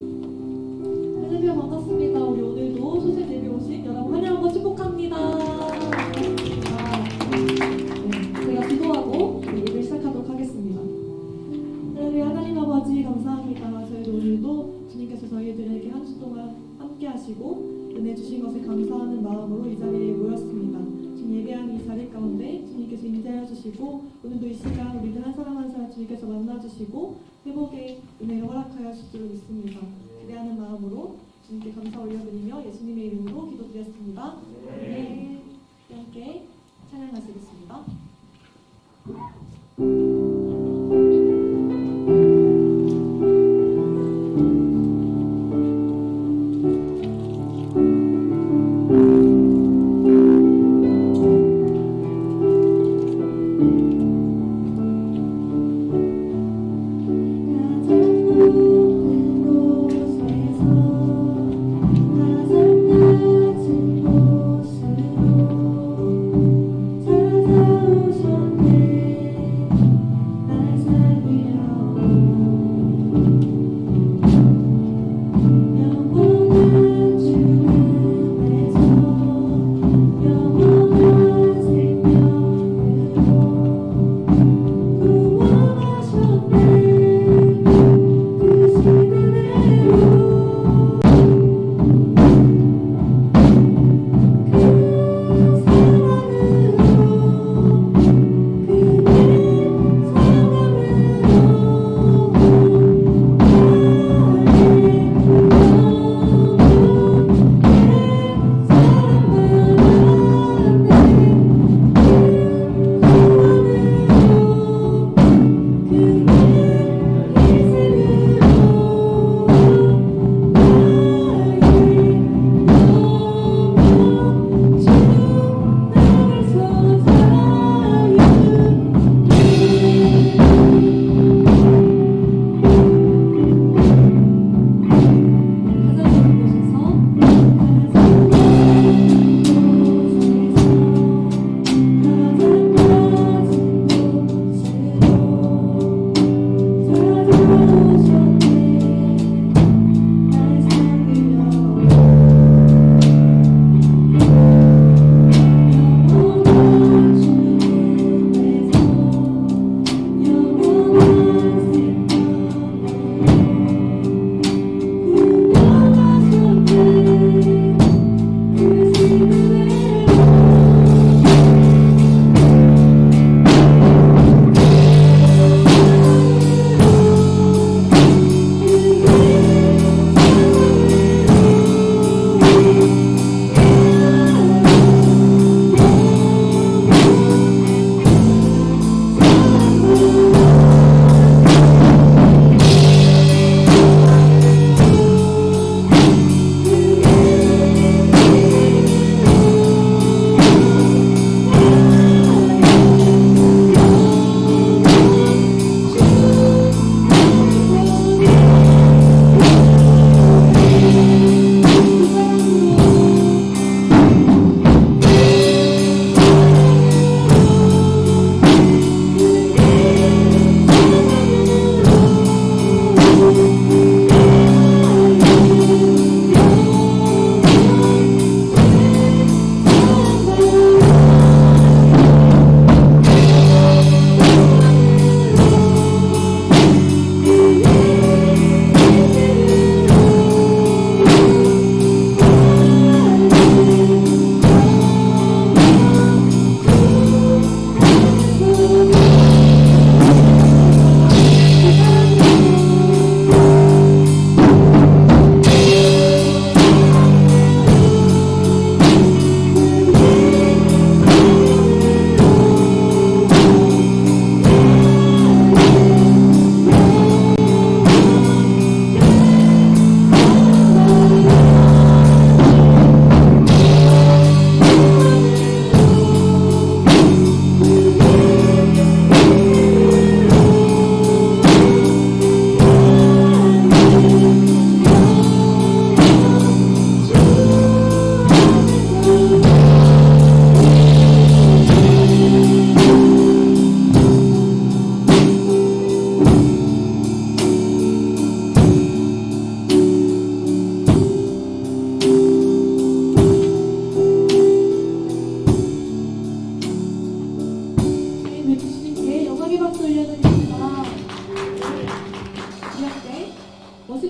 안녕하세요. 반갑습니다. 우리 오늘도 소생 예배 오신 여러분 환영하고 축복합니다. 제가 기도하고 예배 시작하도록 하겠습니다. 우리 하나님 아버지 감사합니다. 저희도 오늘도 주님께서 저희들에게 한 주 동안 함께 하시고 은혜 주신 것에 감사하는 마음으로 이 자리에 모였습니다. 지금 예배하는 이 자리 가운데 주님께서 임재해 주시고 오늘도 이 시간 우리들 한 사람 한 사람 주님께서 만나주시고 회복의 은혜를 허락하여 주시도록 믿습니다. 기대하는 마음으로 주님께 감사 올려드리며 예수님의 이름으로 기도드렸습니다. 네. 함께 찬양하시겠습니다.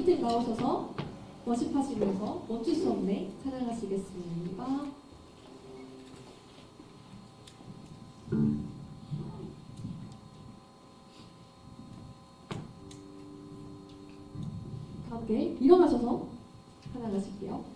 피팅 나오셔서 워십하시면서 멈출 수 없네 찬양하시겠습니다. 함께 일어나셔서 찬양하실게요.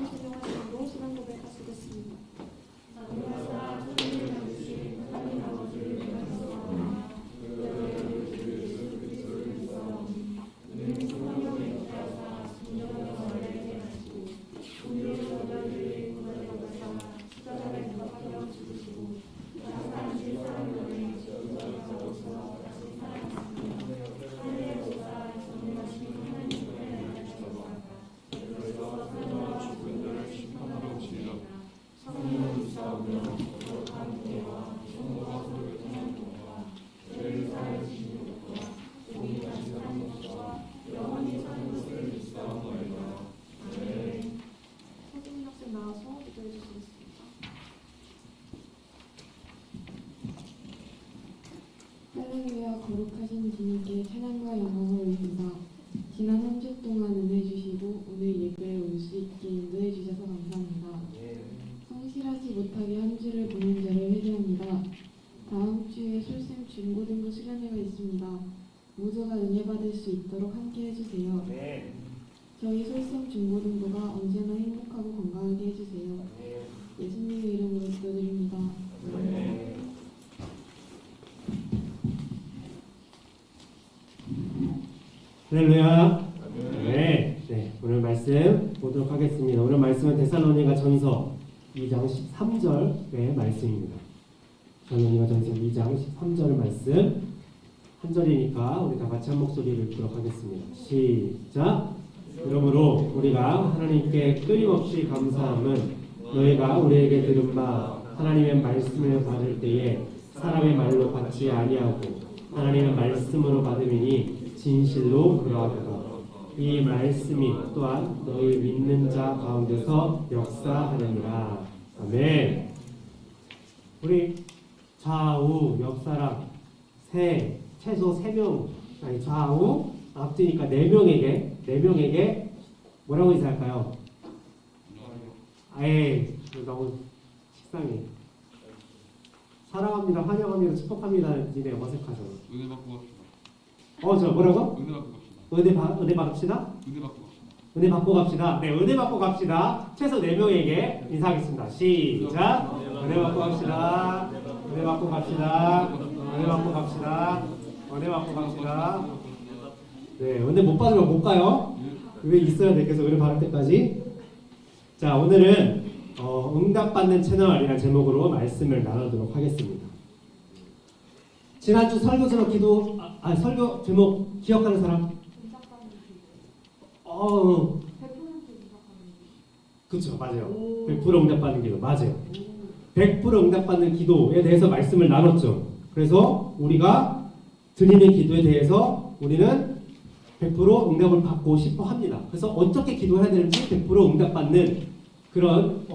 순종하심으로 신앙 고백하시겠습니다. 서준 학생 나와서 기도해 주시겠습니다. 할렐루야 거룩하신 주님께 찬양과 영광을 올립니다. 지난 한 주 동안 은혜 주시고 오늘 예배에 올 수 있게 인도해 주셔서 감사합니다. 성실하지 못하게 한 주를 보낸 자를 회개합니다. 다음 주에 솔샘 중고등부 수련회가 있습니다. 모두가 은혜 받을 수 있도록 함께 해주세요. 저희 솔샘 중고등부가 언제나 행복하고 건강하게 해주세요. 예수님의 이름으로 기도드립니다. 할렐루야. 네, 오늘 말씀 보도록 하겠습니다. 오늘 말씀은 데살로니가 전서 2장 13절의 말씀입니다. 데살로니가 전서 2장 13절 말씀 한 절이니까 우리 다 같이 한 목소리를 읽도록 하겠습니다. 시작. 그러므로 우리가 하나님께 끊임없이 감사함은 너희가 우리에게 들은 바 하나님의 말씀을 받을 때에 사람의 말로 받지 아니하고 하나님의 말씀으로 받음이니 진실로 그러하도다. 이 말씀이 또한 너희 믿는 자 가운데서 역사하느니라. 아멘. 우리 좌우 옆사람 최소 3명, 아니 좌우 앞뒤니까 4명에게 뭐라고 인사할까요? 아예 너무 식상해. 사랑합니다, 환영합니다, 축복합니다. 이제 어색하죠. 은혜 받고 갑시다. 저 뭐라고? 은혜 받고 갑시다. 은혜 받읍시다. 은혜 받고 갑시다. 은혜 받고 갑시다. 네, 은혜 받고 갑시다. 최소 4명에게 인사하겠습니다. 시작. 은혜 받고 갑시다. 은혜 받고 갑시다. 은혜 받고 갑시다. 은혜 받고 갑시다. 네, 은혜 못 받으면 못 가요. 왜 있어야 돼? 계속 은혜 받을 때까지. 자, 오늘은 응답받는 채널이라는 제목으로 말씀을 나누도록 하겠습니다. 지난주 설교 제목 설교 제목 기억하는 사람? 그쵸, 맞아요. 100% 응답받는 기도, 맞아요. 100% 응답받는 기도에 대해서 말씀을 나눴죠. 그래서 우리가 드리는 기도에 대해서 우리는 100% 응답을 받고 싶어 합니다. 그래서 어떻게 기도해야 되는지 100% 응답받는 그런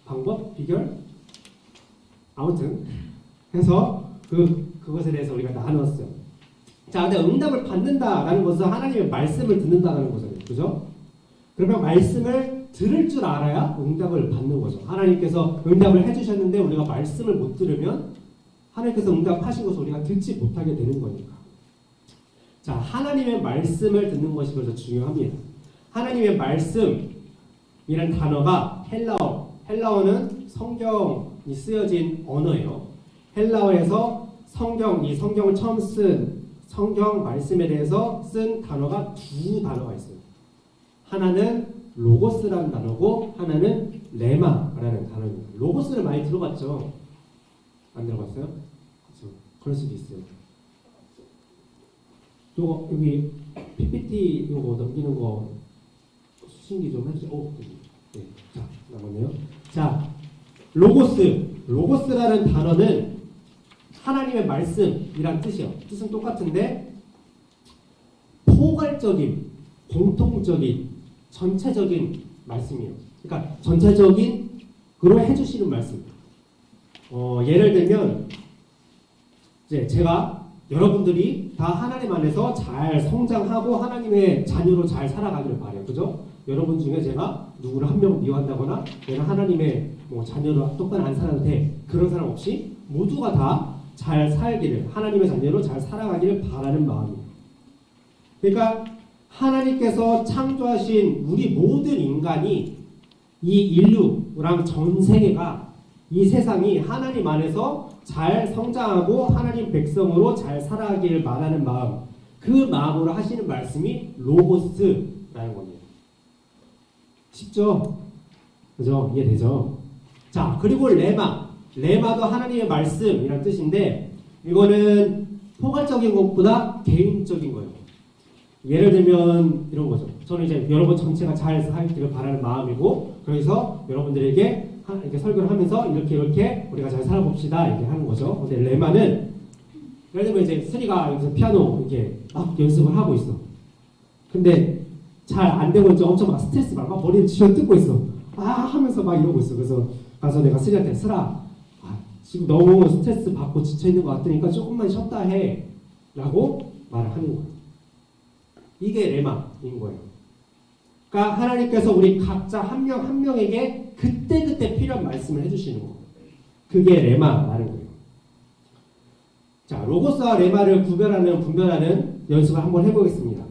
방법, 비결, 아무튼 해서 그것에 대해서 우리가 나눴어요. 자, 근데 응답을 받는다라는 것은 하나님의 말씀을 듣는다는 거잖아요. 그죠? 그러면 말씀을 들을 줄 알아야 응답을 받는 거죠. 하나님께서 응답을 해주셨는데 우리가 말씀을 못 들으면 하나님께서 응답하신 것을 우리가 듣지 못하게 되는 거니까. 자, 하나님의 말씀을 듣는 것이 그래서 중요합니다. 하나님의 말씀이라는 단어가 헬라어는 성경이 쓰여진 언어예요. 헬라어에서 이 성경을 처음 쓴 성경 말씀에 대해서 쓴 단어가 두 단어가 있어요. 하나는 로고스라는 단어고 하나는 레마라는 단어입니다. 로고스를 많이 들어봤죠? 안 들어봤어요? 그렇죠. 그럴 수도 있어요. 또 여기 PPT 이거 넘기는 거 수신기 좀 해주세요. 네, 자 남았네요. 자, 로고스라는 단어는 하나님의 말씀이란 뜻이요. 뜻은 똑같은데 포괄적인, 공통적인, 전체적인 말씀이에요. 그러니까 전체적인으로 해주시는 말씀. 예를 들면 이제 제가 여러분들이 다 하나님 안에서 잘 성장하고 하나님의 자녀로 잘 살아가기를 바래요. 그죠? 여러분 중에 제가 누구를 한 명 미워한다거나 내가 하나님의 자녀로 똑바로 안 살아도 돼. 그런 사람 없이 모두가 다 잘 살기를, 하나님의 자녀로 잘 살아가기를 바라는 마음이에요. 그러니까 하나님께서 창조하신 우리 모든 인간이 이 인류랑 전 세계가 이 세상이 하나님 안에서 잘 성장하고 하나님 백성으로 잘 살아가기를 바라는 마음, 그 마음으로 하시는 말씀이 로고스라는 겁니다. 쉽죠? 그죠? 이해되죠? 자, 그리고 레마도 하나님의 말씀이라는 뜻인데 이거는 포괄적인 것보다 개인적인 거예요. 예를 들면 이런 거죠. 저는 이제 여러분 전체가 잘 살기를 바라는 마음이고, 그래서 여러분들에게 이렇게 설교를 하면서 이렇게 우리가 잘 살아봅시다 이렇게 하는 거죠. 근데 레마는 예를 들면 이제 순이가 여기서 피아노 이렇게 막 연습을 하고 있어. 근데 잘 안 되고 이제 엄청 막 스트레스 막 머리를 쥐어뜯고 있어. 하면서 막 이러고 있어. 그래서 가서 내가 순이한테 슬아, 지금 너무 스트레스 받고 지쳐 있는 것 같으니까 조금만 쉬었다 해라고 말을 하는 거예요. 이게 레마인 거예요. 그러니까 하나님께서 우리 각자 한 명 한 명에게 그때그때 필요한 말씀을 해주시는 거예요. 그게 레마라는 거예요. 자, 로고스와 레마를 분별하는 연습을 한번 해보겠습니다.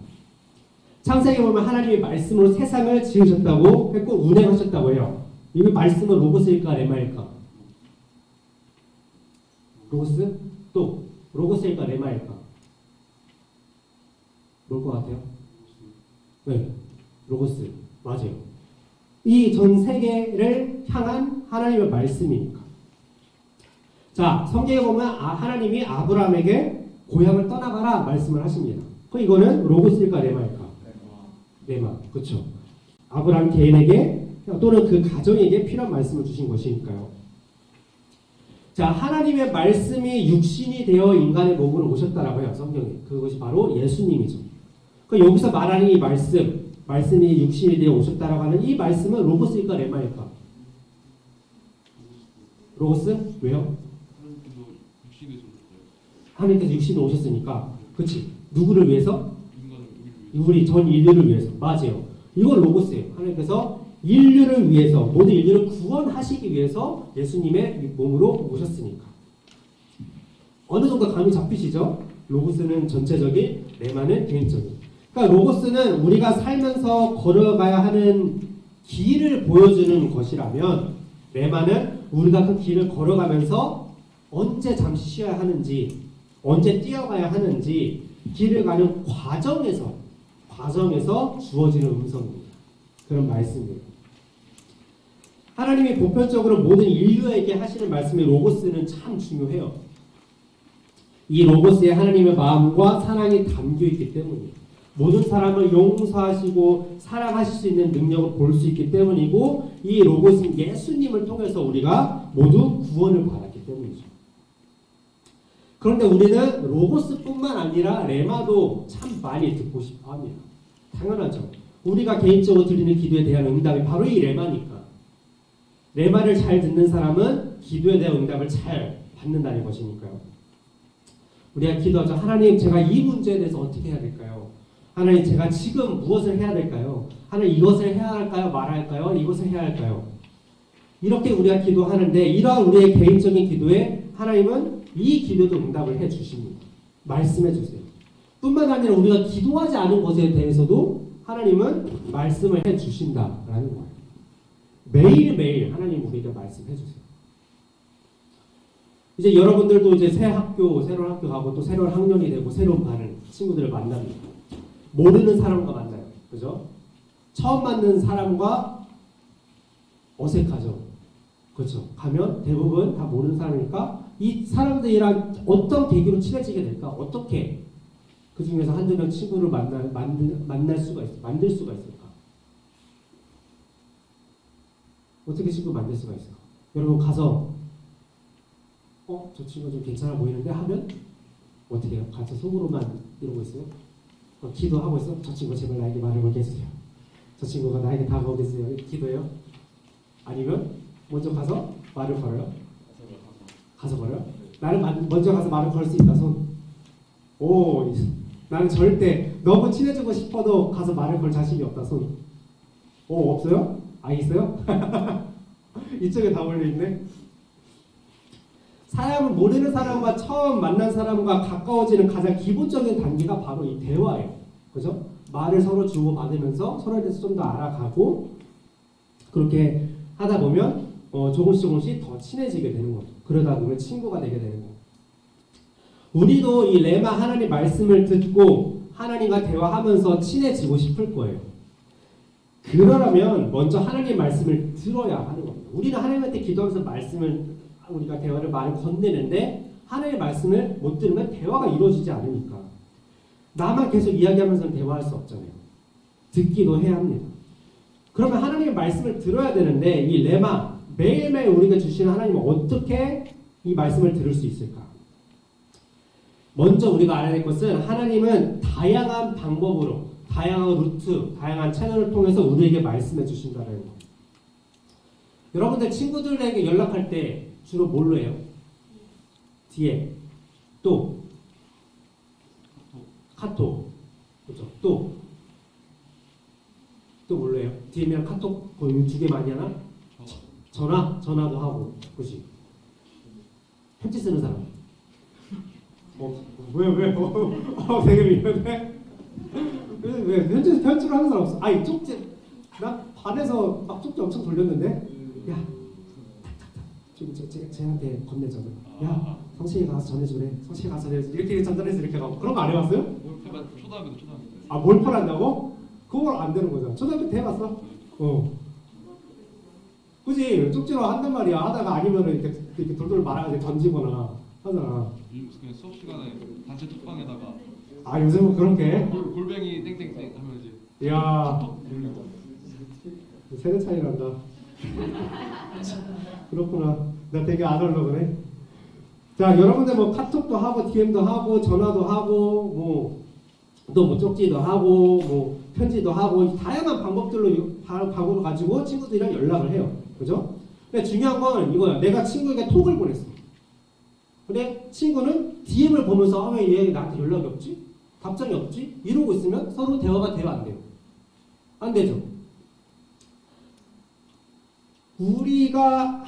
창세기에 보면 하나님이 말씀으로 세상을 지으셨다고 했고 운행하셨다고 해요. 이 말씀은 로고스일까 레마일까? 로고스? 또 로고스일까 레마일까? 뭘 것 같아요? 네, 로고스 맞아요. 이 전 세계를 향한 하나님의 말씀이니까. 자, 성경에 보면 하나님이 아브라함에게 고향을 떠나가라 말씀을 하십니다. 그럼 이거는 로고스일까 레마일까? 레마, 그렇죠. 아브라함 개인에게 또는 그 가정에게 필요한 말씀을 주신 것이니까요. 자, 하나님의 말씀이 육신이 되어 인간의 몸으로 오셨다라고 해요. 성경에. 그것이 바로 예수님이죠. 그러니까 여기서 말하는 이 말씀이 육신이 되어 오셨다라고 하는 이 말씀은 로고스일까 레마일까? 로고스? 왜요? 하나님께서 육신으로 오셨으니까. 그치? 누구를 위해서? 우리 전 인류를 위해서. 맞아요. 이건 로고스예요. 하나님께서 인류를 위해서, 모든 인류를 구원하시기 위해서 예수님의 몸으로 오셨으니까. 어느 정도 감이 잡히시죠? 로고스는 전체적인, 레마는 개인적인. 그러니까 로고스는 우리가 살면서 걸어가야 하는 길을 보여주는 것이라면, 레마는 우리가 그 길을 걸어가면서 언제 잠시 쉬어야 하는지, 언제 뛰어가야 하는지, 길을 가는 과정에서 주어지는 음성입니다. 그런 말씀이에요. 하나님이 보편적으로 모든 인류에게 하시는 말씀의 로고스는 참 중요해요. 이 로고스에 하나님의 마음과 사랑이 담겨있기 때문이에요. 모든 사람을 용서하시고 사랑하실 수 있는 능력을 볼 수 있기 때문이고, 이 로고스는 예수님을 통해서 우리가 모두 구원을 받았기 때문이죠. 그런데 우리는 로고스뿐만 아니라 레마도 참 많이 듣고 싶어 합니다. 당연하죠. 우리가 개인적으로 드리는 기도에 대한 응답이 바로 이 레마니까. 레마를 잘 듣는 사람은 기도에 대한 응답을 잘 받는다는 것이니까요. 우리가 기도하죠. 하나님, 제가 이 문제에 대해서 어떻게 해야 될까요? 하나님, 제가 지금 무엇을 해야 될까요? 하나님, 이것을 해야 할까요? 말할까요? 이것을 해야 할까요? 이렇게 우리가 기도하는데, 이러한 우리의 개인적인 기도에 하나님은 이 기도도 응답을 해 주십니다. 말씀해 주세요. 뿐만 아니라 우리가 기도하지 않은 것에 대해서도 하나님은 말씀을 해 주신다라는 거예요. 매일매일 하나님 우리에게 말씀해 주세요. 이제 여러분들도 이제 새로운 학교 가고 또 새로운 학년이 되고 새로운 반을 친구들을 만납니다. 모르는 사람과 만나요. 그죠? 처음 만난 사람과 어색하죠. 그렇죠. 가면 대부분 다 모르는 사람이니까 이 사람들이랑 어떤 계기로 친해지게 될까? 어떻게 그 중에서 한두 명 친구를 만들 수가 있을까? 어떻게 친구 만들 수가 있을까? 여러분 가서 저 친구 좀 괜찮아 보이는데 하면 어떻게 해요? 가서 속으로만 이러고 있어요? 기도하고 있어? 저 친구 제발 나에게 말을 걸게 해주세요. 저 친구가 나에게 다가오겠어요? 기도해요? 아니면 먼저 가서 말을 걸어요? 가서 걸어요? 나는 먼저 가서 말을 걸 수 있다 손. 오, 나는 절대 너무 친해지고 싶어도 가서 말을 걸 자신이 없다 손. 오, 없어요? 있어요? 이쪽에 다 몰려있네. 사람을 모르는 사람과 처음 만난 사람과 가까워지는 가장 기본적인 단계가 바로 이 대화예요. 그죠? 말을 서로 주고받으면서 서로에 대해서 좀 더 알아가고, 그렇게 하다 보면 조금씩 더 친해지게 되는 거죠. 그러다 보면 친구가 되게 되는 거예요. 우리도 이 레마 하나님 말씀을 듣고 하나님과 대화하면서 친해지고 싶을 거예요. 그러려면 먼저 하나님 말씀을 들어야 하는 겁니다. 우리는 하나님한테 기도하면서 말씀을 우리가 대화를 많이 건네는데 하나님의 말씀을 못 들으면 대화가 이루어지지 않으니까 나만 계속 이야기하면서는 대화할 수 없잖아요. 듣기도 해야 합니다. 그러면 하나님의 말씀을 들어야 되는데 이 레마 매일매일 우리가 주시는 하나님은 어떻게 이 말씀을 들을 수 있을까? 먼저 우리가 알아야 될 것은 하나님은 다양한 방법으로 다양한 루트, 다양한 채널을 통해서 우리에게 말씀해 주신다는 거. 여러분들 친구들에게 연락할 때 주로 뭘로 해요? 뒤에 또 카톡, 그렇죠? 또 뭘로 해요? DM이랑 카톡 거의 2개 많이 하나? 전화도 하고, 그렇지? 편지 쓰는 사람. 왜? 되게 미안해. 왜 편지를 하는 사람 없어? 아니 쪽지 나 반에서 막 쪽지 엄청 돌렸는데 야 좀 쟤한테 건네줘. 야 성식이 가서 전해주래. 성식이 가서 전해줘. 이렇게 전달해서 이렇게 가고 그런 거 안 해봤어요? 초등학교. 아 몰팔한다고? 그걸 안 되는 거잖아. 초등학교 때 해봤어? 그지? 쪽지로 한단 말이야. 하다가 아니면은 이렇게 돌돌 말아가지고 던지거나 하잖아. 그냥 수업 시간에 단체 톡방에다가 아 요즘은 그런 게? 골뱅이 땡땡땡 하면 이제 야 톡 돌리고. 세대 차이 난다. 그렇구나. 나 되게 안 하려고 그래. 자, 여러분들 뭐 카톡도 하고 DM도 하고 전화도 하고 뭐 쪽지도 하고 뭐 편지도 하고 다양한 방법으로 가지고 친구들이랑 연락을 해요. 그죠? 근데 중요한 건 이거야. 내가 친구에게 톡을 보냈어. 근데 친구는 DM을 보면서 왜 얘 나한테 연락이 없지? 답장이 없지? 이러고 있으면 서로 대화가 돼요, 안 돼요? 안 되죠. 우리가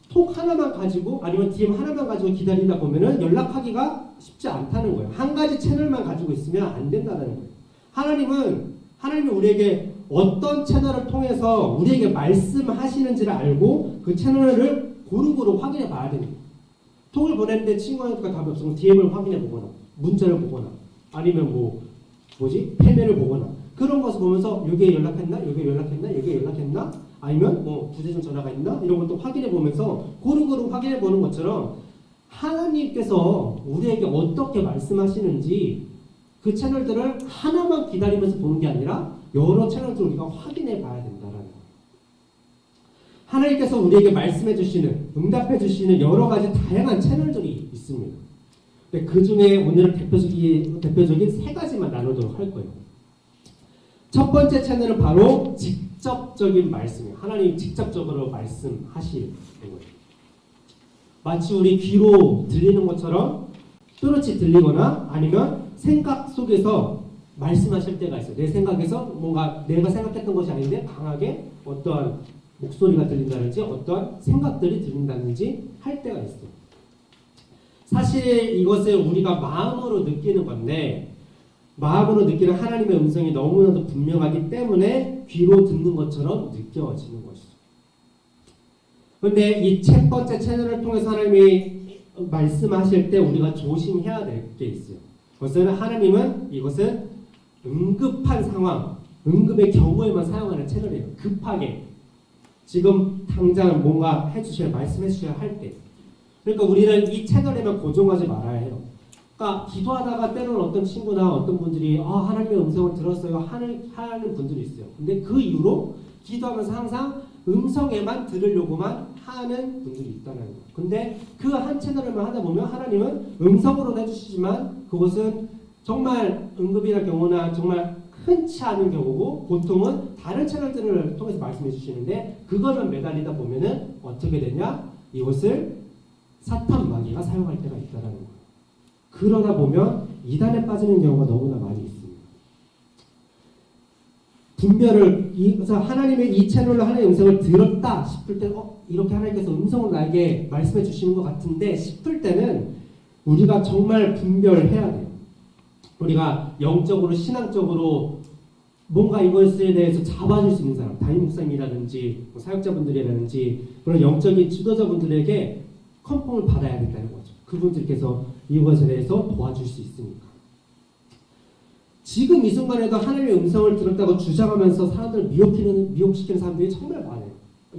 톡 하나만 가지고 아니면 DM 하나만 가지고 기다리다 보면은 연락하기가 쉽지 않다는 거예요. 한 가지 채널만 가지고 있으면 안 된다는 거예요. 하나님이 우리에게 어떤 채널을 통해서 우리에게 말씀하시는지를 알고 그 채널을 고루고루 확인해 봐야 됩니다. 톡을 보냈는데 친구한테 답이 없으면 DM을 확인해 보거나 문자를 보거나 아니면 페이메일을 보거나 그런 것을 보면서 여기에 연락했나 아니면 부재중 전화가 있나 이런 것도 확인해 보면서 고루고루 확인해 보는 것처럼 하나님께서 우리에게 어떻게 말씀하시는지 그 채널들을 하나만 기다리면서 보는 게 아니라 여러 채널들을 우리가 확인해 봐야 된다라는 거예요. 하나님께서 우리에게 말씀해 주시는, 응답해 주시는 여러 가지 다양한 채널들이 있습니다. 근데 그 중에 오늘은 대표적인 3가지만 나누도록 할 거예요. 첫 번째 채널은 바로 직접적인 말씀이에요. 하나님이 직접적으로 말씀하시는 거예요. 마치 우리 귀로 들리는 것처럼 또렷이 들리거나 아니면 생각 속에서 말씀하실 때가 있어요. 내 생각에서 뭔가 내가 생각했던 것이 아닌데 강하게 어떠한 목소리가 들린다든지 어떠한 생각들이 들린다든지 할 때가 있어요. 사실 이것을 우리가 마음으로 느끼는 건데 마음으로 느끼는 하나님의 음성이 너무나도 분명하기 때문에 귀로 듣는 것처럼 느껴지는 것이죠. 그런데 이 첫 번째 채널을 통해서 하나님이 말씀하실 때 우리가 조심해야 될 게 있어요. 하나님은 이것은 응급한 상황, 응급의 경우에만 사용하는 채널이에요. 급하게 지금 당장 뭔가 해주셔야 말씀해 주셔야 할 때. 그러니까 우리는 이 채널에만 고정하지 말아야 해요. 그러니까 기도하다가 때로는 어떤 친구나 어떤 분들이 하나님의 음성을 들었어요 하는 분들이 있어요. 근데 그 이후로 기도하면서 항상 음성에만 들으려고만 하는 분들이 있다는 거예요. 근데 그 한 채널을만 하다 보면 하나님은 음성으로는 해주시지만 그것은 정말 응급이나 경우나 정말 흔치 않은 경우고 보통은 다른 채널들을 통해서 말씀해 주시는데 그거는 매달리다 보면은 어떻게 되냐? 이것을 사탄 마귀가 사용할 때가 있다는 거예요. 그러다 보면 이단에 빠지는 경우가 너무나 많이 있습니다. 그래서 하나님의 이 채널로 하나님의 음성을 들었다 싶을 때 이렇게 하나님께서 음성을 나에게 말씀해 주시는 것 같은데 싶을 때는 우리가 정말 분별해야 돼요. 우리가 영적으로 신앙적으로 뭔가 이것에 대해서 잡아줄 수 있는 사람, 담임 목사님이라든지 뭐 사역자분들이라든지 그런 영적인 지도자분들에게 컨펌을 받아야 된다는 거죠. 그분들께서 이것에 대해서 도와줄 수 있으니까. 지금 이 순간에도 하나님의 음성을 들었다고 주장하면서 사람들을 미혹시키는 사람들이 정말 많아요.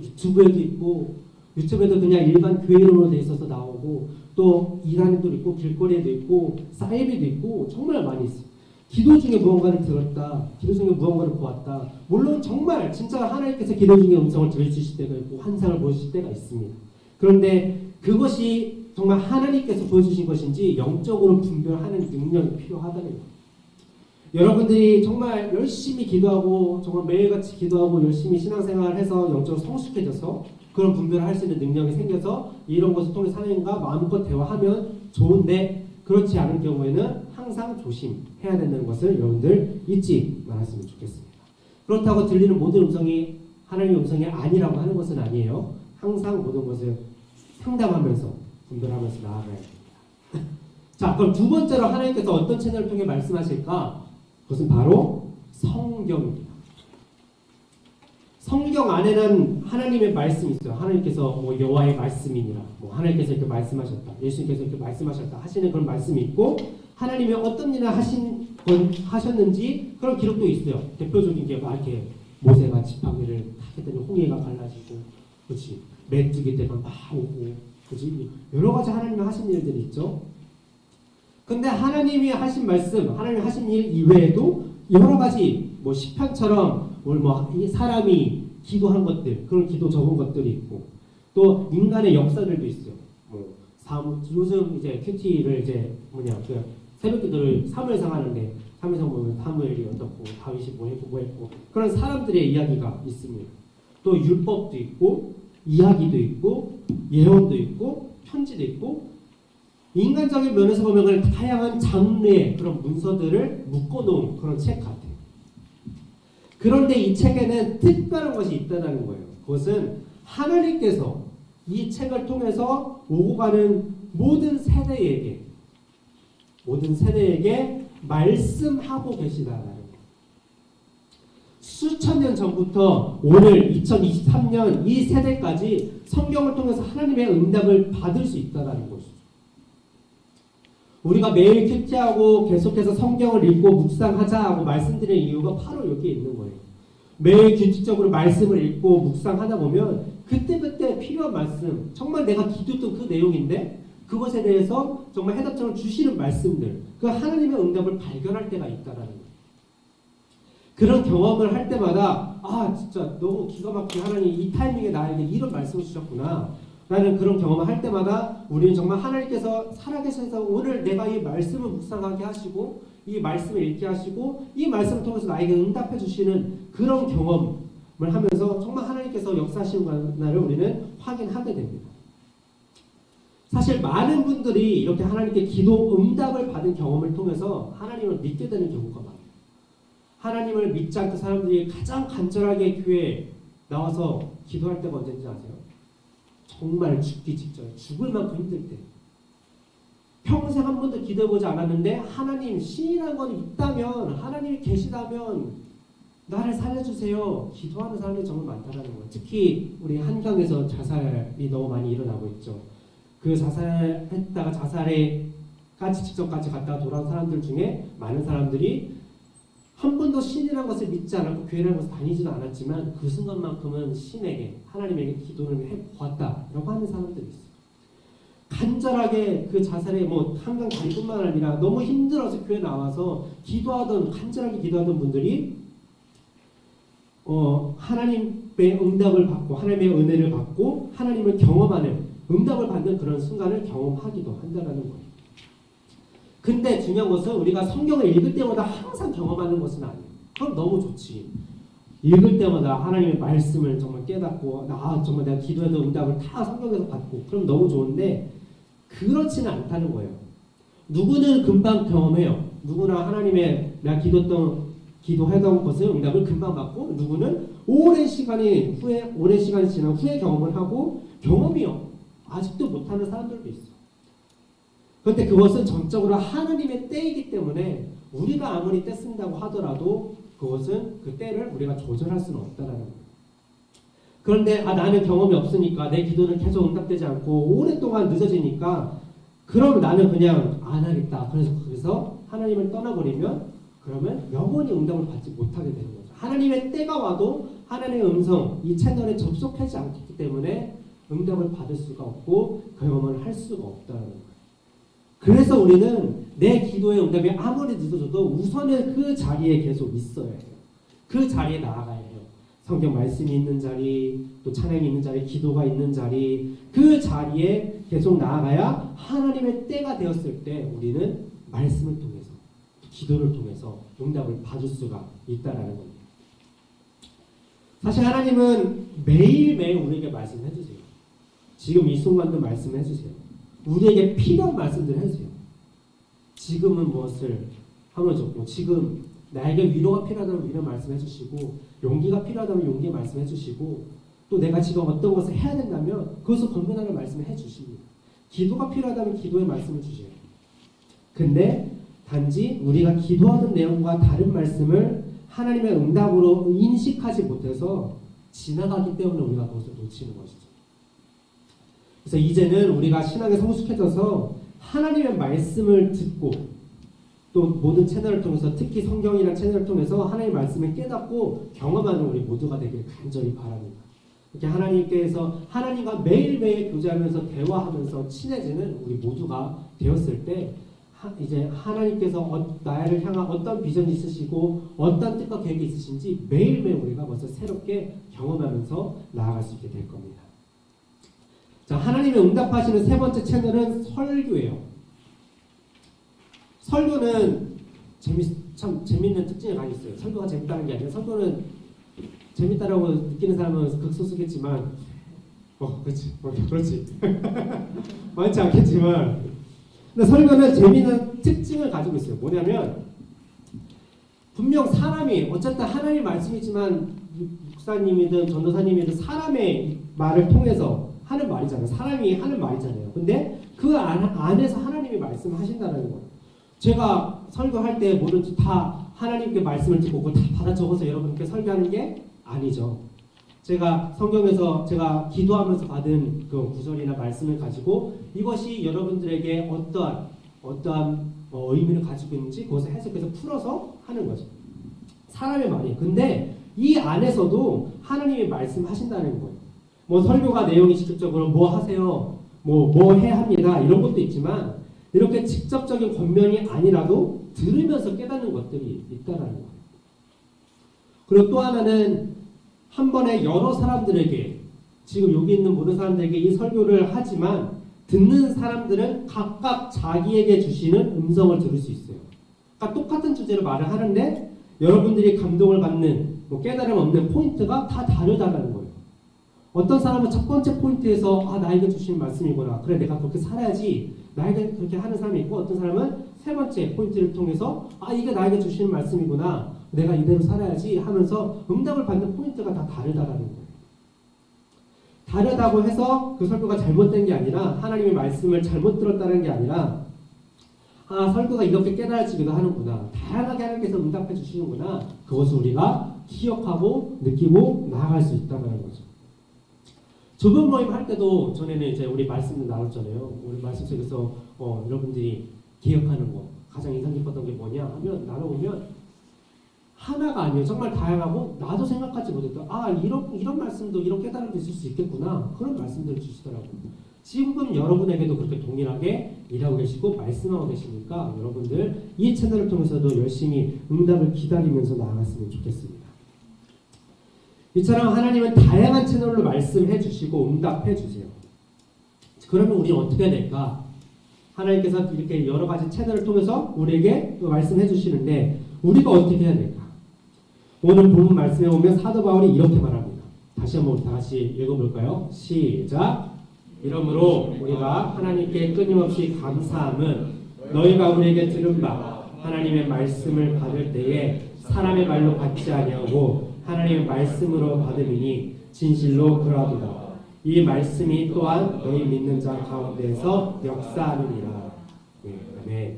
유튜브에도 있고, 유튜브에도 그냥 일반 교회 이름으로 돼 있어서 나오고, 또 일하는 데도 있고, 길거리에도 있고, 사이비도 있고, 정말 많이 있어요. 기도 중에 무언가를 들었다, 기도 중에 무언가를 보았다. 물론 정말 진짜 하나님께서 기도 중에 음성을 들려주실 때가 있고, 환상을 보여주실 때가 있습니다. 그런데 그것이 정말 하나님께서 보여주신 것인지 영적으로 분별하는 능력이 필요하다는 거예요. 여러분들이 정말 열심히 기도하고 정말 매일같이 기도하고 열심히 신앙생활을 해서 영적으로 성숙해져서 그런 분별을 할 수 있는 능력이 생겨서 이런 것을 통해 하나님과 마음껏 대화하면 좋은데, 그렇지 않은 경우에는 항상 조심해야 된다는 것을 여러분들 잊지 말았으면 좋겠습니다. 그렇다고 들리는 모든 음성이 하나님의 음성이 아니라고 하는 것은 아니에요. 항상 모든 것을 상담하면서 분별하면서 나아가야 됩니다. 자, 그럼 두 번째로 하나님께서 어떤 채널을 통해 말씀하실까? 그것은 바로 성경입니다. 성경 안에는 하나님의 말씀이 있어요. 하나님께서 뭐 여호와의 말씀이니라, 뭐 하나님께서 이렇게 말씀하셨다, 예수님께서 이렇게 말씀하셨다 하시는 그런 말씀이 있고, 하나님이 어떤 일을 하셨는지 그런 기록도 있어요. 대표적인 게 막 이렇게 모세가 지팡이를 탁 했더니 홍해가 갈라지고, 그렇지, 메뚜기 때가 막 오고, 그렇지, 여러 가지 하나님이 하신 일들이 있죠. 근데 하나님이 하신 말씀, 하나님이 하신 일 이외에도 여러 가지 뭐 시편처럼 뭐 사람이 기도한 것들, 그런 기도 적은 것들이 있고, 또 인간의 역사들도 있어요. 뭐 요즘 이제 큐티를 이제 그 새벽기도를 사무엘상 하는데, 사무엘상 보면 사무엘이 어떻고 다윗이 뭐 했고 그런 사람들의 이야기가 있습니다. 또 율법도 있고 이야기도 있고 예언도 있고 편지도 있고, 인간적인 면에서 보면 다양한 장르의 그런 문서들을 묶어놓은 그런 책 같아요. 그런데 이 책에는 특별한 것이 있다는 거예요. 그것은 하나님께서 이 책을 통해서 오고 가는 모든 세대에게 말씀하고 계시다라는 거예요. 수천 년 전부터 오늘 2023년 이 세대까지 성경을 통해서 하나님의 응답을 받을 수 있다는 것이죠. 우리가 매일 큐티하고 계속해서 성경을 읽고 묵상하자고 말씀드리는 이유가 바로 여기에 있는 거예요. 매일 규칙적으로 말씀을 읽고 묵상하다 보면 그때그때 필요한 말씀, 정말 내가 기도했던 그 내용인데 그것에 대해서 정말 해답장을 주시는 말씀들, 그 하나님의 응답을 발견할 때가 있다라는 거예요. 그런 경험을 할 때마다 진짜 너무 기가 막히게 하나님 이 타이밍에 나에게 이런 말씀을 주셨구나 라는 그런 경험을 할 때마다 우리는 정말 하나님께서 살아계셔서 오늘 내가 이 말씀을 묵상하게 하시고 이 말씀을 읽게 하시고 이 말씀을 통해서 나에게 응답해 주시는 그런 경험을 하면서 정말 하나님께서 역사하시는 것을 우리는 확인하게 됩니다. 사실 많은 분들이 이렇게 하나님께 기도 응답을 받은 경험을 통해서 하나님을 믿게 되는 경우가 많아요. 하나님을 믿지 않던 사람들이 가장 간절하게 교회에 나와서 기도할 때가 언제인지 아세요? 정말 죽기 직전, 죽을 만큼 힘들 때, 평생 한 번도 기도해보지 않았는데 하나님, 신이라는 건 있다면, 하나님이 계시다면 나를 살려주세요, 기도하는 사람들이 정말 많다는 거예요. 특히 우리 한강에서 자살이 너무 많이 일어나고 있죠. 그 자살했다가 자살에까지 직전까지 갔다가 돌아온 사람들 중에 많은 사람들이 한 번도 신이라는 것을 믿지 않았고 교회라는 것을 다니지도 않았지만 그 순간만큼은 신에게, 하나님에게 기도를 해보았다라고 하는 사람들이 있어요. 간절하게 그 자살에 한강 다리뿐만 아니라 너무 힘들어서 교회 나와서 간절하게 기도하던 분들이 하나님의 응답을 받고 하나님의 은혜를 받고 하나님을 경험하는, 응답을 받는 그런 순간을 경험하기도 한다는 거예요. 근데 중요한 것은 우리가 성경을 읽을 때마다 항상 경험하는 것은 아니에요. 그럼 너무 좋지. 읽을 때마다 하나님의 말씀을 정말 깨닫고 정말 내가 기도해도 응답을 다 성경에서 받고 그럼 너무 좋은데 그렇지는 않다는 거예요. 누구는 금방 경험해요. 누구나 하나님의 내가 기도하던 것을 응답을 금방 받고, 누구는 오랜 시간이 지난 후에 경험을 하고 경험이요 아직도 못하는 사람들도 있어요. 그런데 그것은 전적으로 하나님의 때이기 때문에 우리가 아무리 때 쓴다고 하더라도 그것은 그 때를 우리가 조절할 수는 없다라는 거예요. 그런데 나는 경험이 없으니까 내 기도는 계속 응답되지 않고 오랫동안 늦어지니까 그럼 나는 그냥 안 하겠다. 그래서 하나님을 떠나버리면 그러면 영원히 응답을 받지 못하게 되는 거죠. 하나님의 때가 와도 하나님의 음성, 이 채널에 접속하지 않기 때문에 응답을 받을 수가 없고 경험을 할 수가 없다는 거예요. 그래서 우리는 내 기도의 응답이 아무리 늦어져도 우선은 그 자리에 계속 있어야 해요. 그 자리에 나아가야 해요. 성경 말씀이 있는 자리, 또 찬양이 있는 자리, 기도가 있는 자리, 그 자리에 계속 나아가야 하나님의 때가 되었을 때 우리는 말씀을 통해서, 기도를 통해서 응답을 받을 수가 있다라는 겁니다. 사실 하나님은 매일매일 우리에게 말씀해 주세요. 지금 이 순간도 말씀해 주세요. 우리에게 필요한 말씀들 해주세요. 지금은 무엇을 하면 좋고, 지금 나에게 위로가 필요하다면 위로 말씀해 주시고, 용기가 필요하다면 용기 말씀해 주시고, 또 내가 지금 어떤 것을 해야 된다면 그것을 권면하는 말씀을 해 주십니다. 기도가 필요하다면 기도의 말씀을 주세요. 근데 단지 우리가 기도하는 내용과 다른 말씀을 하나님의 응답으로 인식하지 못해서 지나가기 때문에 우리가 그것을 놓치는 것이죠. 그래서 이제는 우리가 신앙에 성숙해져서 하나님의 말씀을 듣고 또 모든 채널을 통해서 특히 성경이라는 채널을 통해서 하나님의 말씀을 깨닫고 경험하는 우리 모두가 되길 간절히 바랍니다. 이렇게 하나님께서 하나님과 매일매일 교제하면서 대화하면서 친해지는 우리 모두가 되었을 때 이제 하나님께서 나를 향한 어떤 비전이 있으시고 어떤 뜻과 계획이 있으신지 매일매일 우리가 벌써 새롭게 경험하면서 나아갈 수 있게 될 겁니다. 자, 하나님의 응답하시는 세 번째 채널은 설교예요. 설교는 참 재밌는 특징이 많이 있어요. 설교가 재밌다는 게 아니라 설교는 재밌다라고 느끼는 사람은 극소수겠지만 그렇지 많지 않겠지만 근데 설교는 재미있는 특징을 가지고 있어요. 뭐냐면 분명 사람이 어쨌든 하나님의 말씀이지만 목사님이든 전도사님이든 사람의 말을 통해서 하는 말이잖아요. 사람이 하는 말이잖아요. 근데 그 안에서 하나님이 말씀하신다는 거예요. 제가 설교할 때 뭐든지 다 하나님께 말씀을 듣고 그걸 다 받아 적어서 여러분께 설교하는 게 아니죠. 제가 성경에서 제가 기도하면서 받은 그 구절이나 말씀을 가지고 이것이 여러분들에게 어떠한 의미를 가지고 있는지 그것을 해석해서 풀어서 하는 거죠. 사람의 말이에요. 근데 이 안에서도 하나님이 말씀하신다는 거예요. 뭐 설교가 내용이 직접적으로 뭐 하세요, 뭐 해야 합니다 이런 것도 있지만 이렇게 직접적인 권면이 아니라도 들으면서 깨닫는 것들이 있다라는 거예요. 그리고 또 하나는 한 번에 여러 사람들에게 지금 여기 있는 모든 사람들에게 이 설교를 하지만 듣는 사람들은 각각 자기에게 주시는 음성을 들을 수 있어요. 그러니까 똑같은 주제로 말을 하는데 여러분들이 감동을 받는 깨달음 없는 포인트가 다 다르다는 거예요. 어떤 사람은 첫 번째 포인트에서 나에게 주신 말씀이구나. 그래 내가 그렇게 살아야지. 나에게 그렇게 하는 사람이 있고 어떤 사람은 세 번째 포인트를 통해서 이게 나에게 주시는 말씀이구나. 내가 이대로 살아야지 하면서 응답을 받는 포인트가 다 다르다라는 거예요. 다르다고 해서 그 설교가 잘못된 게 아니라 하나님의 말씀을 잘못 들었다는 게 아니라 설교가 이렇게 깨달아지기도 하는구나. 다양하게 하나님께서 응답해 주시는구나. 그것을 우리가 기억하고 느끼고 나아갈 수 있다는 거죠. 좁은 모임 할 때도 전에는 이제 우리 말씀을 나눴잖아요. 우리 말씀 속에서 여러분들이 기억하는 거 가장 인상 깊었던 게 뭐냐 하면 나눠보면 하나가 아니에요. 정말 다양하고 나도 생각하지 못했던 이런 말씀도 이런 깨달음도 있을 수 있겠구나. 그런 말씀들을 주시더라고요. 지금 여러분에게도 그렇게 동일하게 일하고 계시고 말씀하고 계시니까 여러분들 이 채널을 통해서도 열심히 응답을 기다리면서 나아갔으면 좋겠습니다. 이처럼 하나님은 다양한 채널로 말씀해 주시고 응답해 주세요. 그러면 우리는 어떻게 해야 될까? 하나님께서 이렇게 여러 가지 채널을 통해서 우리에게 말씀해 주시는데 우리가 어떻게 해야 될까? 오늘 본문 말씀에 보면 사도 바울이 이렇게 말합니다. 다시 한번 다 같이 읽어볼까요? 시작! 이러므로 우리가 하나님께 끊임없이 감사함은 너희가 우리에게 들은 바 하나님의 말씀을 받을 때에 사람의 말로 받지 아니하고 하나님의 말씀으로 받음이니 진실로 그러하도다. 이 말씀이 또한 너희 믿는 자 가운데서 역사하느니라. 아멘.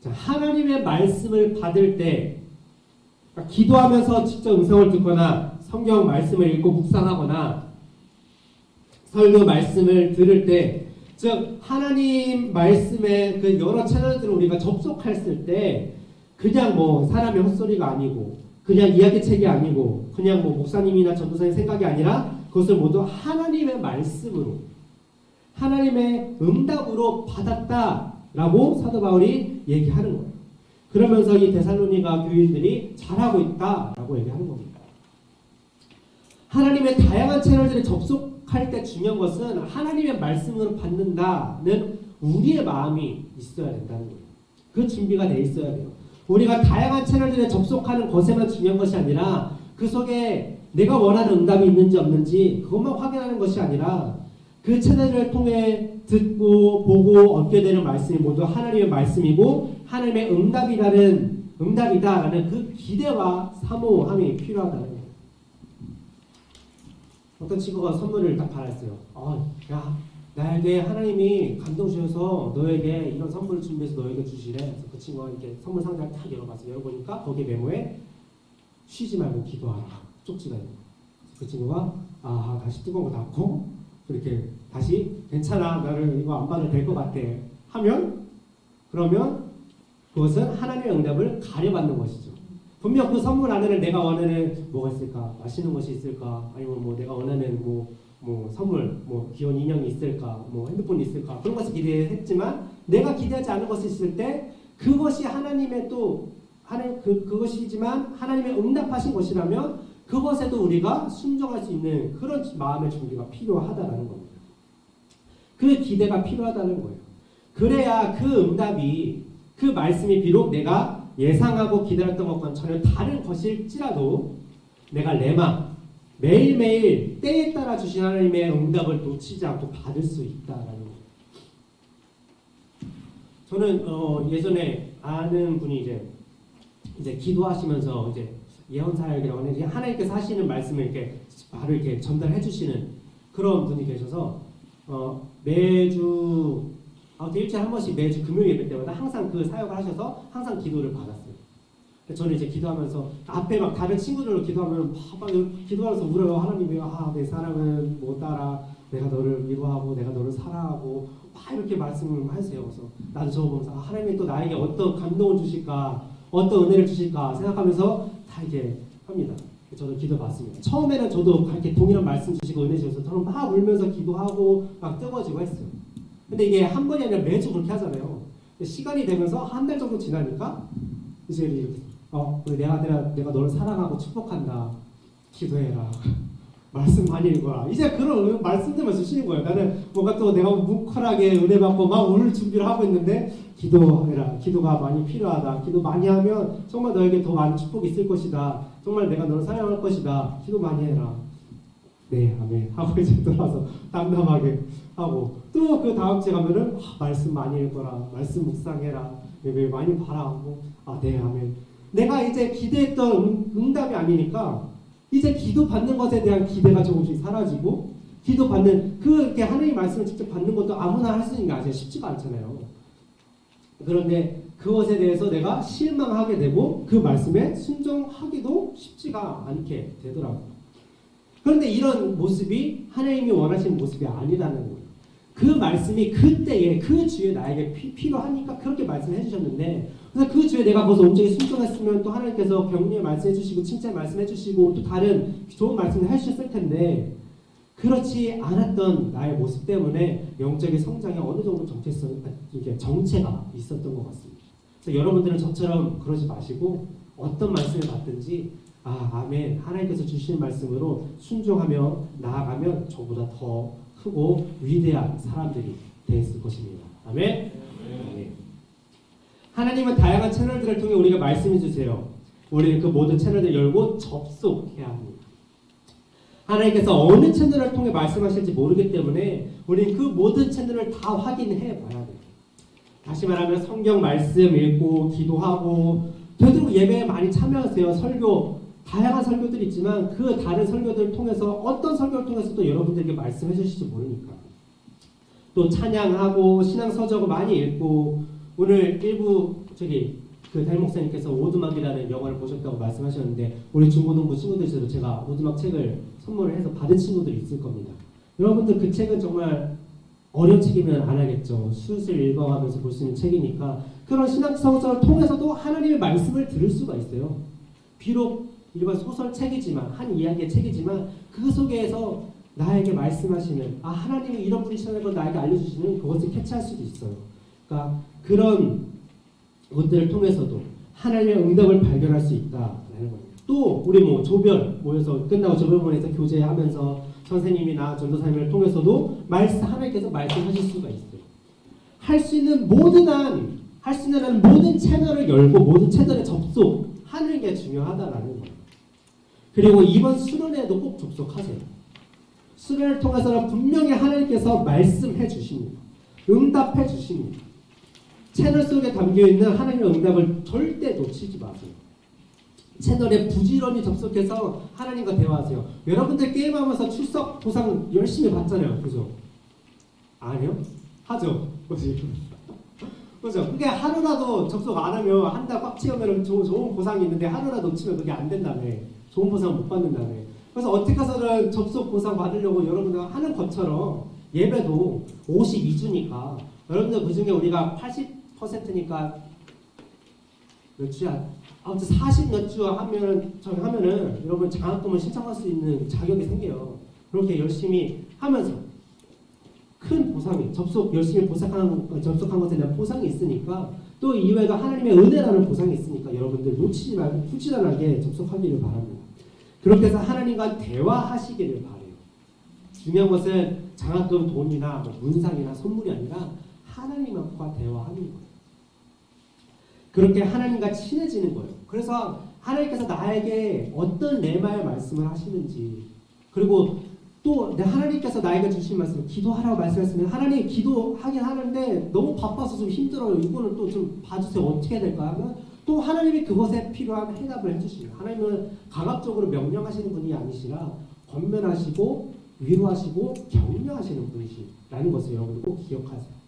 자, 하나님의 말씀을 받을 때 그러니까 기도하면서 직접 음성을 듣거나 성경 말씀을 읽고 묵상하거나 설교 말씀을 들을 때, 즉 하나님 말씀의 그 여러 채널들을 우리가 접속했을 때 그냥 뭐 사람의 헛소리가 아니고 그냥 이야기책이 아니고 그냥 뭐 목사님이나 전도사의 생각이 아니라 그것을 모두 하나님의 말씀으로 하나님의 응답으로 받았다라고 사도 바울이 얘기하는 거예요. 그러면서 이 데살로니가 교인들이 잘하고 있다라고 얘기하는 겁니다. 하나님의 다양한 채널들에 접속할 때 중요한 것은 하나님의 말씀으로 받는다는 우리의 마음이 있어야 된다는 거예요. 그 준비가 돼 있어야 돼요. 우리가 다양한 채널들에 접속하는 것에만 중요한 것이 아니라 그 속에 내가 원하는 응답이 있는지 없는지 그것만 확인하는 것이 아니라 그 채널을 통해 듣고 보고 얻게 되는 말씀이 모두 하나님의 말씀이고 하나님의 응답이다라는 그 기대와 사모함이 필요하다는 거예요. 어떤 친구가 선물을 딱 받았어요. 야, 나에게 하나님이 감동 주셔서 너에게 이런 선물을 준비해서 너에게 주시래. 그래서 그 친구가 이렇게 선물 상자를 딱 열어봤어요. 열어보니까 거기에 메모에 쉬지 말고 기도하라 쪽지가 있는 거예요. 그 친구가 다시 뜨거운 거 닫고 그렇게 다시 괜찮아, 나를 이거 안 받아도 될 것 같아 하면, 그러면 그것은 하나님의 응답을 가려받는 것이죠. 분명 그 선물 안에는 내가 원하는 뭐가 있을까? 맛있는 것이 있을까? 아니면 뭐 내가 원하는 뭐 선물, 뭐 귀여운 인형이 있을까? 뭐 핸드폰이 있을까? 그런 것을 기대했지만 내가 기대하지 않은 것이 있을 때 그것이 하나님의 그것이지만 하나님의 응답하신 것이라면 그것에도 우리가 순종할 수 있는 그런 마음의 준비가 필요하다라는 겁니다. 그 기대가 필요하다는 거예요. 그래야 그 응답이, 그 말씀이 비록 내가 예상하고 기다렸던 것과는 전혀 다른 것일지라도 내가 내 마음, 매일매일 때에 따라 주신 하나님의 응답을 놓치지 않고 받을 수 있다라는 거예요. 저는 예전에 아는 분이 이제 기도하시면서 이제 예언 사역이라고 하는데 하나님께서 하시는 말씀을 이렇게 바로 이렇게 전달해 주시는 그런 분이 계셔서 매주 일주일에 한 번씩 매주 금요일 예배 때마다 항상 그 사역을 하셔서 항상 기도를 받았어요. 저는 이제 기도하면서 앞에 막 다른 친구들로 기도하면 막 기도하면서 울어요. 하나님이요, 내 사랑은 못 따라 내가 너를 위로하고 내가 너를 사랑하고 막 이렇게 말씀을 하세요. 그래서 나도 저거 보면서 하나님이 또 나에게 어떤 감동을 주실까, 어떤 은혜를 주실까 생각하면서 다 이렇게 합니다. 저도 기도 받습니다. 처음에는 저도 그렇게 동일한 말씀 주시고 은혜 주셔서 저는 막 울면서 기도하고 막 뜨거워지고 했어요. 근데 이게 한 번이 아니라 매주 그렇게 하잖아요. 시간이 되면서 한 달 정도 지나니까 이제 내가 너를 사랑하고 축복한다. 기도해라. 말씀 많이 읽어라. 이제 그런 말씀들만 주시는 거예요. 나는 뭔가 또 내가 뭉클하게 은혜 받고 막 울 준비를 하고 있는데 기도해라. 기도가 많이 필요하다. 기도 많이 하면 정말 너에게 더 많은 축복이 있을 것이다. 정말 내가 너를 사랑할 것이다. 기도 많이 해라. 네, 아멘. 하고 이제 돌아서 담담하게 하고 또 그 다음 주에 가면은 말씀 많이 읽어라. 말씀 묵상해라. 예배 많이 바라고 네, 아멘. 내가 이제 기대했던 응답이 아니니까 이제 기도 받는 것에 대한 기대가 조금씩 사라지고 기도 받는 그렇게 하나님의 말씀을 직접 받는 것도 아무나 할 수 있는 게 아직 쉽지가 않잖아요. 그런데 그것에 대해서 내가 실망하게 되고 그 말씀에 순종하기도 쉽지가 않게 되더라고요. 그런데 이런 모습이 하나님이 원하시는 모습이 아니라는 거예요. 그 말씀이 그때에 그 주에 나에게 필요하니까 그렇게 말씀해 주셨는데 그래서 그 주에 내가 거기서 온전히 순종했으면 또 하나님께서 격려의 말씀해 주시고 칭찬 말씀해 주시고 또 다른 좋은 말씀을 해주셨을 텐데 그렇지 않았던 나의 모습 때문에 영적인 성장에 어느 정도 정체가 있었던 것 같습니다. 그래서 여러분들은 저처럼 그러지 마시고 어떤 말씀을 받든지 아멘, 하나님께서 주신 말씀으로 순종하며 나아가면 저보다 더 크고 위대한 사람들이 되었을 것입니다. 아멘. 아멘. 하나님은 다양한 채널들을 통해 우리가 말씀해 주세요. 우리는 그 모든 채널을 열고 접속해야 합니다. 하나님께서 어느 채널을 통해 말씀하실지 모르기 때문에 우리는 그 모든 채널을 다 확인해 봐야 돼요. 다시 말하면 성경 말씀 읽고 기도하고 되도록 예배에 많이 참여하세요. 설교 다양한 설교들이 있지만 그 다른 설교들을 통해서 어떤 설교를 통해서 또 여러분들에게 말씀해 주실지 모르니까 또 찬양하고 신앙 서적을 많이 읽고 오늘 일부 그 담임 목사님께서 오두막이라는 영화를 보셨다고 말씀하셨는데 우리 중고등부 친구들 중에도 제가 오두막 책을 선물을 해서 받은 친구들이 있을 겁니다. 여러분들 그 책은 정말 어려운 책이면 안 하겠죠. 슬슬 읽어가면서 볼 수 있는 책이니까 그런 신앙성서를 통해서도 하나님의 말씀을 들을 수가 있어요. 비록 일반 소설책이지만 한 이야기의 책이지만 그 속에서 나에게 말씀하시는 하나님이 이런 분이시라는 걸 나에게 알려주시는 그것을 캐치할 수도 있어요. 그러니까 그런 것들을 통해서도 하나님의 응답을 발견할 수 있다라는 겁니다. 또 우리 조별 모여서 끝나고 조별본에서 교제하면서 선생님이나 전도사님을 통해서도 하나님께서 말씀하실 수가 있어요. 할 수 있는 모든 채널을 열고 모든 채널에 접속하는 게 중요하다라는 거예요. 그리고 이번 수련회도 꼭 접속하세요. 수련을 통해서는 분명히 하나님께서 말씀해 주십니다. 응답해 주십니다. 채널 속에 담겨있는 하나님의 응답을 절대 놓치지 마세요. 채널에 부지런히 접속해서 하나님과 대화하세요. 여러분들 게임하면서 출석 보상 열심히 받잖아요. 그죠? 아니요? 하죠? 그죠? 그게 하루라도 접속 안 하면 한 달 꽉 채우면 좋은 보상이 있는데 하루라도 놓치면 그게 안 된다며. 좋은 보상 못 받는다며. 그래서 어떻게 해서든 접속 보상 받으려고 여러분들 하는 것처럼 예배도 52주니까 여러분들 그 중에 우리가 80%니까 몇 주야? 아무튼 40 몇 주 하면은 여러분 장학금을 신청할 수 있는 자격이 생겨요. 그렇게 열심히 하면서 큰 보상이 열심히 접속한 것에 대한 보상이 있으니까 또 이외가 하나님의 은혜라는 보상이 있으니까 여러분들 놓치지 말고 부지런하게 접속하기를 바랍니다. 그렇게 해서 하나님과 대화하시기를 바래요. 중요한 것은 장학금 돈이나 문상이나 선물이 아니라 하나님과 대화하는 거예요. 그렇게 하나님과 친해지는 거예요. 그래서 하나님께서 나에게 어떤 레마의 말씀을 하시는지 그리고 또 하나님께서 나에게 주신 말씀을 기도하라고 말씀하시면 하나님 기도하긴 하는데 너무 바빠서 좀 힘들어요. 이거는 또 좀 봐주세요. 어떻게 해야 될까 하면 또 하나님이 그것에 필요한 해답을 해주십니다. 하나님은 강압적으로 명령하시는 분이 아니시라 권면하시고 위로하시고 격려하시는 분이시라는 것을 여러분 꼭 기억하세요.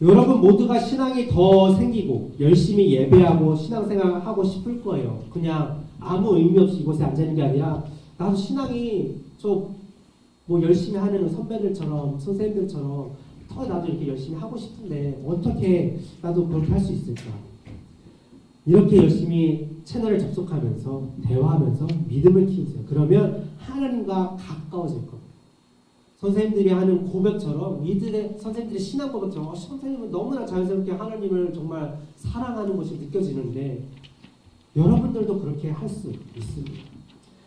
여러분 모두가 신앙이 더 생기고 열심히 예배하고 신앙생활 하고 싶을 거예요. 그냥 아무 의미 없이 이곳에 앉아있는 게 아니라 나도 신앙이 열심히 하는 선배들처럼 선생님들처럼 더 나도 이렇게 열심히 하고 싶은데 어떻게 나도 그렇게 할 수 있을까? 이렇게 열심히 채널을 접속하면서 대화하면서 믿음을 키우세요. 그러면 하나님과 가까워질 겁니다. 선생님들이 하는 고백처럼 선생님들의 신앙 고백처럼 선생님은 너무나 자연스럽게 하나님을 정말 사랑하는 것이 느껴지는데 여러분들도 그렇게 할 수 있습니다.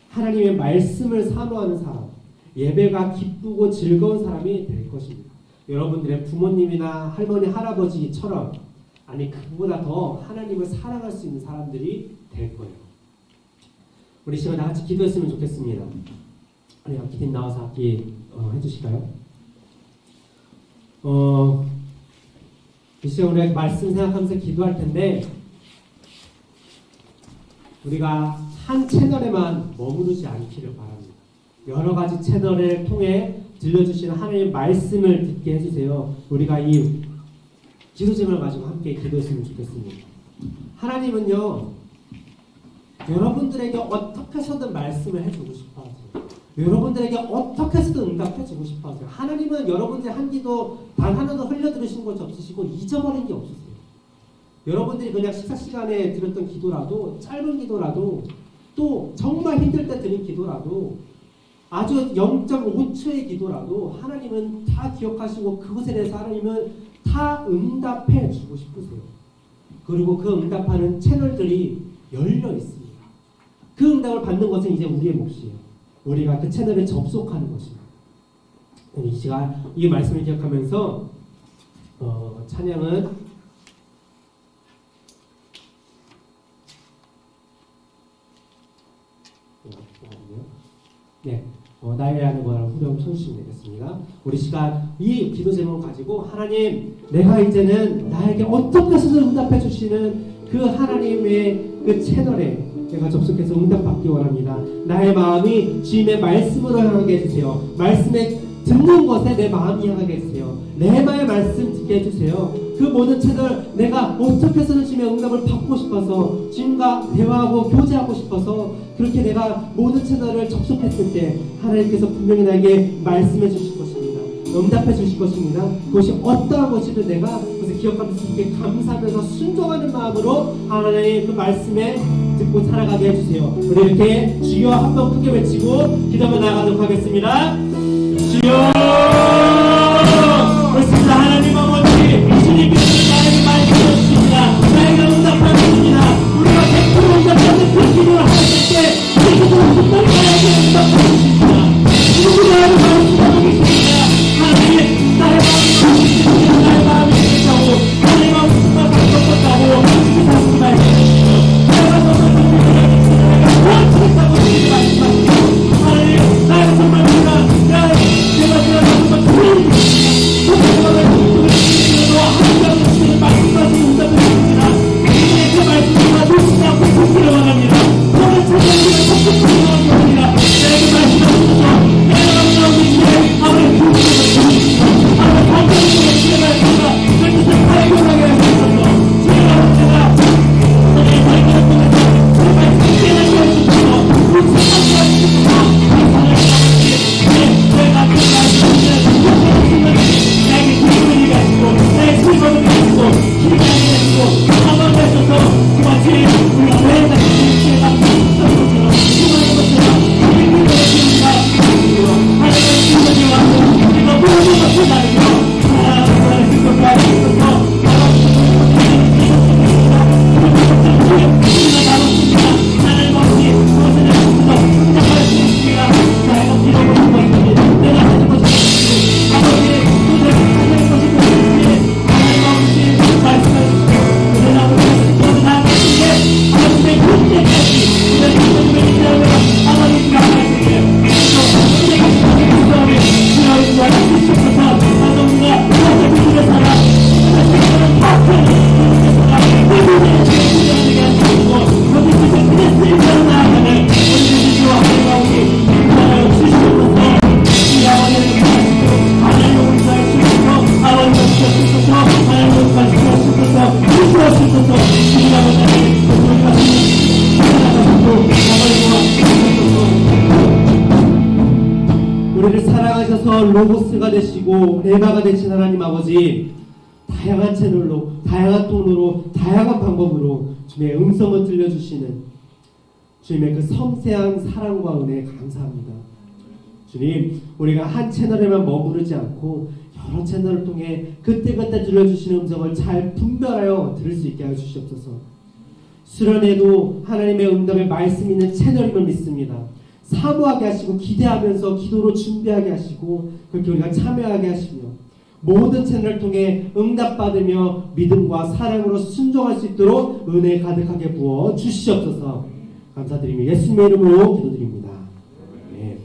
하나님의 말씀을 사모하는 사람, 예배가 기쁘고 즐거운 사람이 될 것입니다. 여러분들의 부모님이나 할머니, 할아버지처럼 그보다 더 하나님을 사랑할 수 있는 사람들이 될 거예요. 우리 시간 다 같이 기도했으면 좋겠습니다. 우리 악기팀 나와서 악기 해주실까요? 이 시간 우리가 말씀 생각하면서 기도할 텐데 우리가 한 채널에만 머무르지 않기를 바랍니다. 여러 가지 채널을 통해 들려주시는 하나님의 말씀을 듣게 해주세요. 우리가 이 기도 제목을 가지고 함께 기도했으면 좋겠습니다. 하나님은요 여러분들에게 어떻게 해서든 말씀을 해주고 싶어 하세요. 여러분들에게 어떻게 해서든 응답해주고 싶어 하세요. 하나님은 여러분들의 한 기도 단 하나도 흘려들으신 것이 없으시고 잊어버린 게 없으세요. 여러분들이 그냥 식사 시간에 드렸던 기도라도 짧은 기도라도 또 정말 힘들 때 드린 기도라도 아주 0.5초의 기도라도 하나님은 다 기억하시고 그것에 대해서 하나님은 다 응답해 주고 싶으세요. 그리고 그 응답하는 채널들이 열려 있습니다. 그 응답을 받는 것은 이제 우리의 몫이에요. 우리가 그 채널에 접속하는 것입니다. 이 시간 이 말씀을 기억하면서 찬양은 나의 하는 거라고 후렴 쳐주시면 되겠습니다. 우리 시간 이 기도 제목을 가지고 하나님 내가 이제는 나에게 어떻게 해서든 응답해 주시는 그 하나님의 그 채널에 내가 접속해서 응답받기 원합니다. 나의 마음이 주님의 말씀으로 향하게 해주세요. 말씀에 듣는 것에 내 마음이 향하게 해주세요. 레마의 말씀 듣게 해주세요. 그 모든 채널 내가 어떻게 해서든 주님의 응답을 받고 싶어서 주님과 대화하고 교제하고 싶어서 그렇게 내가 모든 채널을 접속했을 때 하나님께서 분명히 나에게 말씀해 주실 것입니다. 응답해 주실 것입니다. 그것이 어떠한 것이든 내가 그것을 기억하면서 이렇게 감사하면서 순종하는 마음으로 하나님의 그 말씀에 듣고 살아가게 해주세요. 우리 이렇게 주여 한번 크게 외치고 기도하며 나아가도록 하겠습니다. 주여! 그렇습니다. 하나님 아버지 주님께서 나에게 말씀해 주십니다. 나에게 응답하십니다. 우리가 100% 응답하는 그 기도를 하실 때 그 기도를 분명히 나에게 응답해 주십니다. 누구나 말씀하고 계십니다. 하나님 나의 마음이 주십니다. 나의 마음이 주셨다고 나의 마음이 정말 바뀌었다고 주님이 다시 말씀해주시죠. 내가 정말 내가 구원받았다고 주님이 말씀하시죠. 하나님 나의 정말 내가 정말 구원입니다. 우리를 사랑하셔서 로고스가 되시고 레바가 되신 하나님 아버지, 다양한 채널로, 다양한 통로로, 다양한 방법으로 주님의 음성을 들려주시는 주님의 그 섬세한 사랑과 은혜 감사합니다. 주님, 우리가 한 채널에만 머무르지 않고 여러 채널을 통해 그때그때 들려주시는 음성을 잘 분별하여 들을 수 있게 하여 주시옵소서. 수련회도 하나님의 응답의 말씀 있는 채널임을 믿습니다. 사모하게 하시고 기대하면서 기도로 준비하게 하시고 그렇게 우리가 참여하게 하시며 모든 채널을 통해 응답받으며 믿음과 사랑으로 순종할 수 있도록 은혜 가득하게 부어 주시옵소서. 감사드리며 예수님의 이름으로 기도드립니다. 네.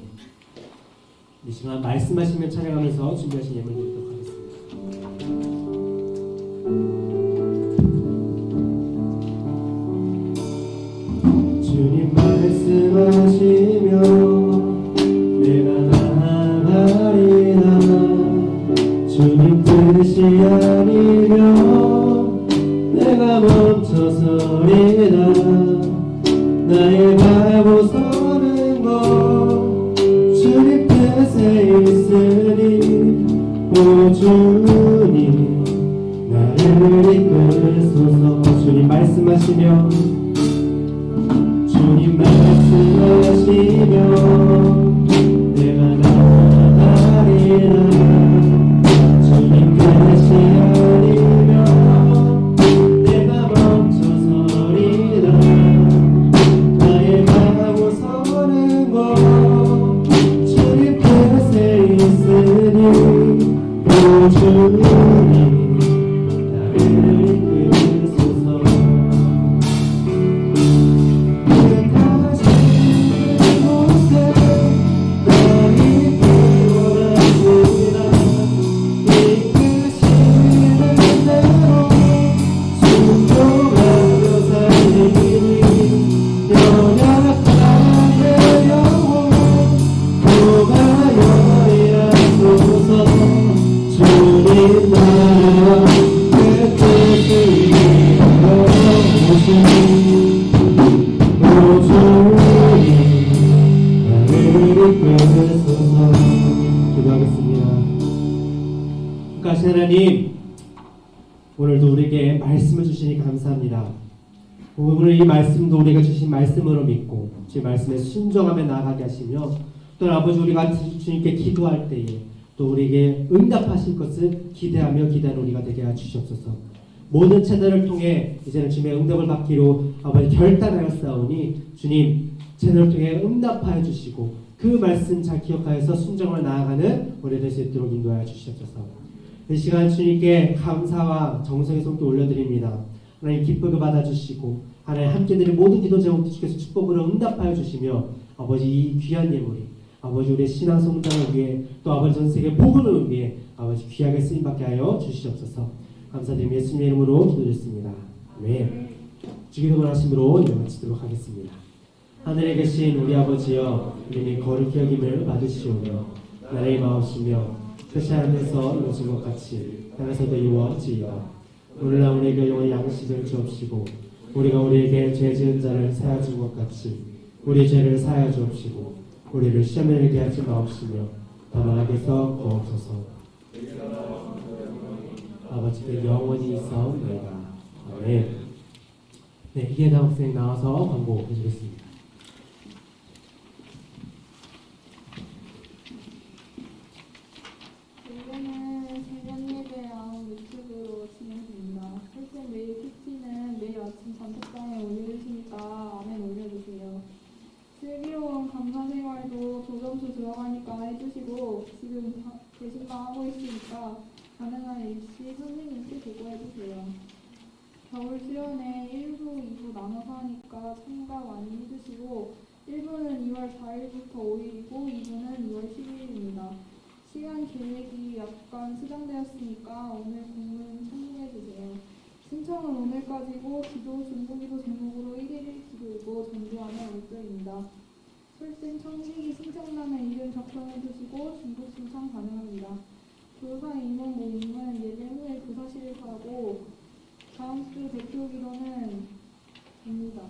이 시간 말씀하시면 찬양하면서 준비하신 예물 드리도록 하겠습니다. 주님 말씀하시며 내가 나아가리라. 주님 뜻이 아니면 내가 멈춰서리라. 나의 밟고 서는 것 주님 뜻에 있으니 오 주님 나를 이끌소서. 주님 말씀하시며 주님 말씀하시며 내가 나아가리라. 주님 뜻이 아니면 내가 멈춰서리라. 나의 가고 서는 것 주님 뜻에 있으니 오 주님 나를 이끌소서. 주님 여겨주소서. 기도하겠습니다. 그러니까 하나님, 오늘도 우리에게 말씀을 주시니 감사합니다. 오늘 이 말씀도 우리가 주신 말씀으로 믿고 주 말씀에 순종하며 나아가게 하시며, 또 아버지 우리가 주님께 기도할 때에 또 우리에게 응답하실 것을 기대하며 기다리는 우리가 되게 하시옵소서. 모든 채널을 통해 이제는 주님의 응답을 받기로 아버지 결단하였사오니 주님 채널을 통해 응답하여 주시고 그 말씀 잘 기억하여서 순종을 나아가는 우리 될 수 있도록 인도하여 주시옵소서. 이 시간 주님께 감사와 정성의 손길 올려드립니다. 하나님 기쁘게 받아주시고 하나님 함께 드린 모든 기도 제목도 주께서 축복으로 응답하여 주시며 아버지 이 귀한 예물이 아버지 우리의 신앙 성장을 위해 또 아버지 전 세계 복음을 위해 아버지 귀하게 쓰임받게 하여 주시옵소서. 감사드리며 예수님의 이름으로 기도드렸습니다. 아멘. 주기도문 하심으로 이제 마치도록 하겠습니다. 하늘에 계신 우리 아버지여, 이름이 거룩히 여김을 받으시오며 나라의 마옵시며 뜻이 하늘에서 이루어진 것 같이 땅에서도 이루어지이다. 오늘날 우리에게 영원히 양식을 주옵시고 우리가 우리에게 죄 지은 자를 사하여 준 것 같이 우리 죄를 사하여 주옵시고 우리를 시험에 들게 하지 마옵시며 다만 악에서 구하옵소서. 아버지께 영원히 있사옵나이다. 아멘. 네, 이계다 학생 나와서 광고 해주겠습니다. 예배는 새벽 예배랑 유튜브로 진행됩니다. 실제 매일 PT는 매일 아침 단톡방에 올려주시니까 아멘 올려주세요. 슬기로운 감사생활도 조점수 들어가니까 해주시고 지금 게시판 하고 있으니까 가능한 일시 선생님께 보고해주세요. 겨울 수련회 1부, 2부 나눠서 하니까 참가 많이 해주시고 1부는 2월 4일부터 5일이고 2부는 2월 10일입니다. 시간 계획이 약간 수정되었으니까 오늘 공문 참고해주세요. 신청은 오늘까지고 기도 중보기도 제목으로 1일 기도이고 전주하는 월조입니다. 출생 청지기 신청란에 이름 작성해주시고 중복 신청 가능합니다. 교사 임원 모임은 예배 후에 교사실을 가고 다음 주 대표 기도는 됩니다.